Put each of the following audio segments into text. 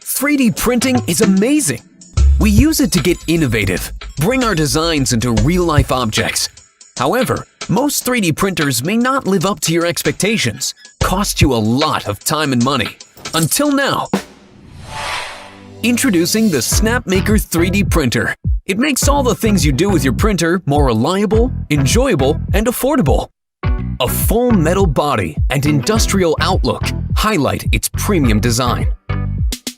3D printing is amazing. We use it to get innovative, bring our designs into real-life objects. However, most 3D printers may not live up to your expectations, cost you a lot of time and money. Until now. Introducing the SnapMaker 3D printer. It makes all the things you do with your printer more reliable, enjoyable, and affordable. A full metal body and industrial outlook highlight its premium design.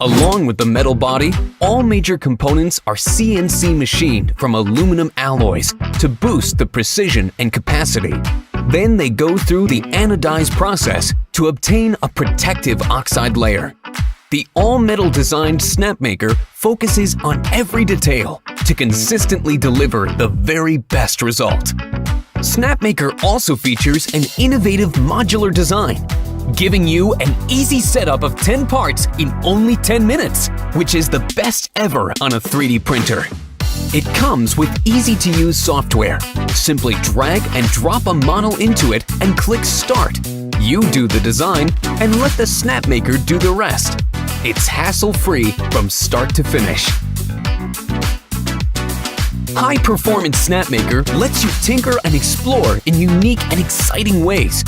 Along with the metal body, all major components are CNC machined from aluminum alloys to boost the precision and capacity. Then they go through the anodize process to obtain a protective oxide layer. The all-metal designed SnapMaker focuses on every detail to consistently deliver the very best result. SnapMaker also features an innovative modular design, giving you an easy setup of 10 parts in only 10 minutes, which is the best ever on a 3D printer. It comes with easy-to-use software. Simply drag and drop a model into it and click Start. You do the design and let the SnapMaker do the rest. It's hassle-free from start to finish. High-performance SnapMaker lets you tinker and explore in unique and exciting ways,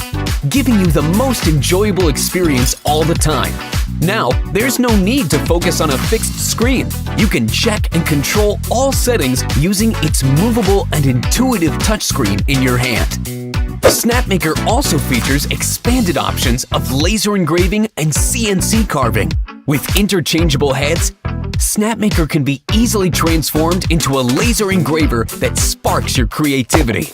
giving you the most enjoyable experience all the time. Now, there's no need to focus on a fixed screen. You can check and control all settings using its movable and intuitive touchscreen in your hand. SnapMaker also features expanded options of laser engraving and CNC carving. With interchangeable heads, SnapMaker can be easily transformed into a laser engraver that sparks your creativity.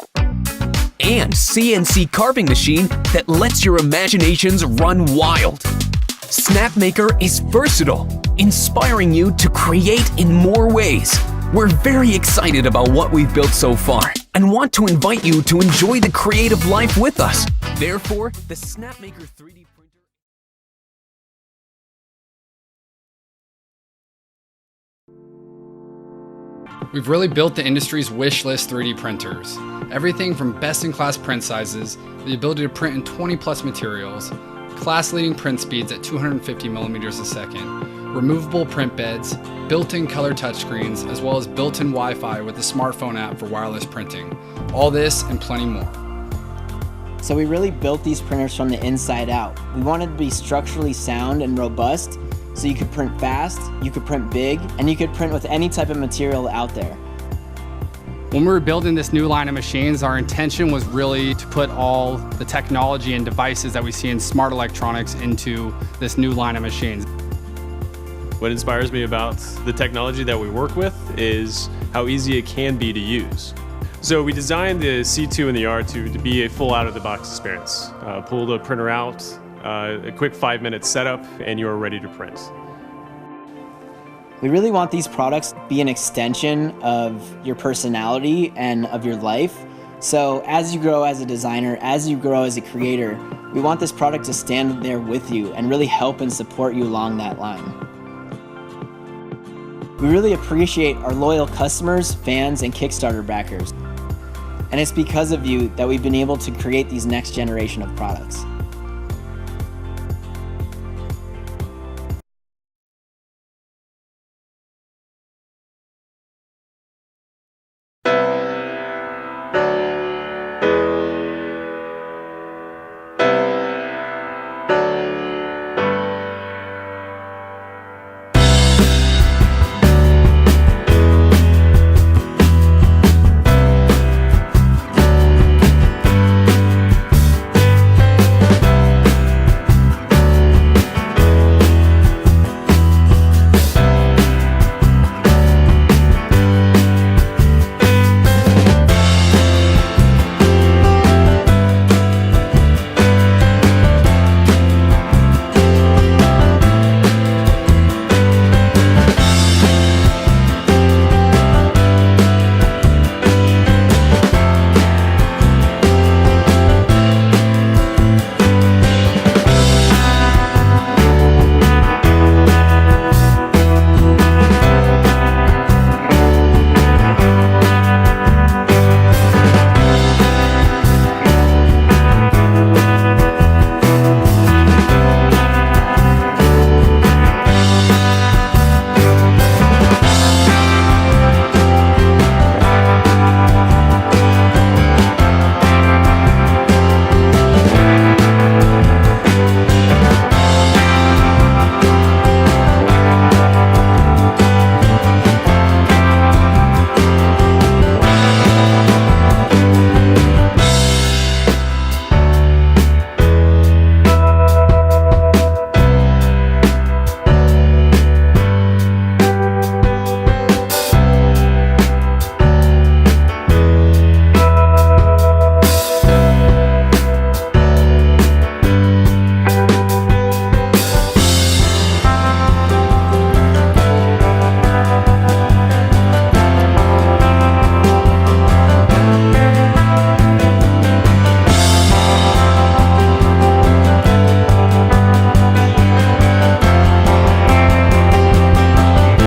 And CNC carving machine that lets your imaginations run wild. SnapMaker is versatile, inspiring you to create in more ways. We're very excited about what we've built so far and want to invite you to enjoy the creative life with us. Therefore, the SnapMaker 3D printer. We've really built the industry's wish list 3D printers. Everything from best-in-class print sizes, the ability to print in 20+ materials, class-leading print speeds at 250 millimeters a second, removable print beds, built-in color touchscreens, as well as built-in Wi-Fi with a smartphone app for wireless printing. All this and plenty more. So we really built these printers from the inside out. We wanted to be structurally sound and robust, so you could print fast, you could print big, and you could print with any type of material out there. When we were building this new line of machines, our intention was really to put all the technology and devices that we see in smart electronics into this new line of machines. What inspires me about the technology that we work with is how easy it can be to use. So we designed the C2 and the R2 to be a full out-of-the-box experience. Pull the printer out, a quick 5-minute setup, and you are ready to print. We really want these products to be an extension of your personality and of your life. So as you grow as a designer, as you grow as a creator, we want this product to stand there with you and really help and support you along that line. We really appreciate our loyal customers, fans, and Kickstarter backers. And it's because of you that we've been able to create these next generation of products.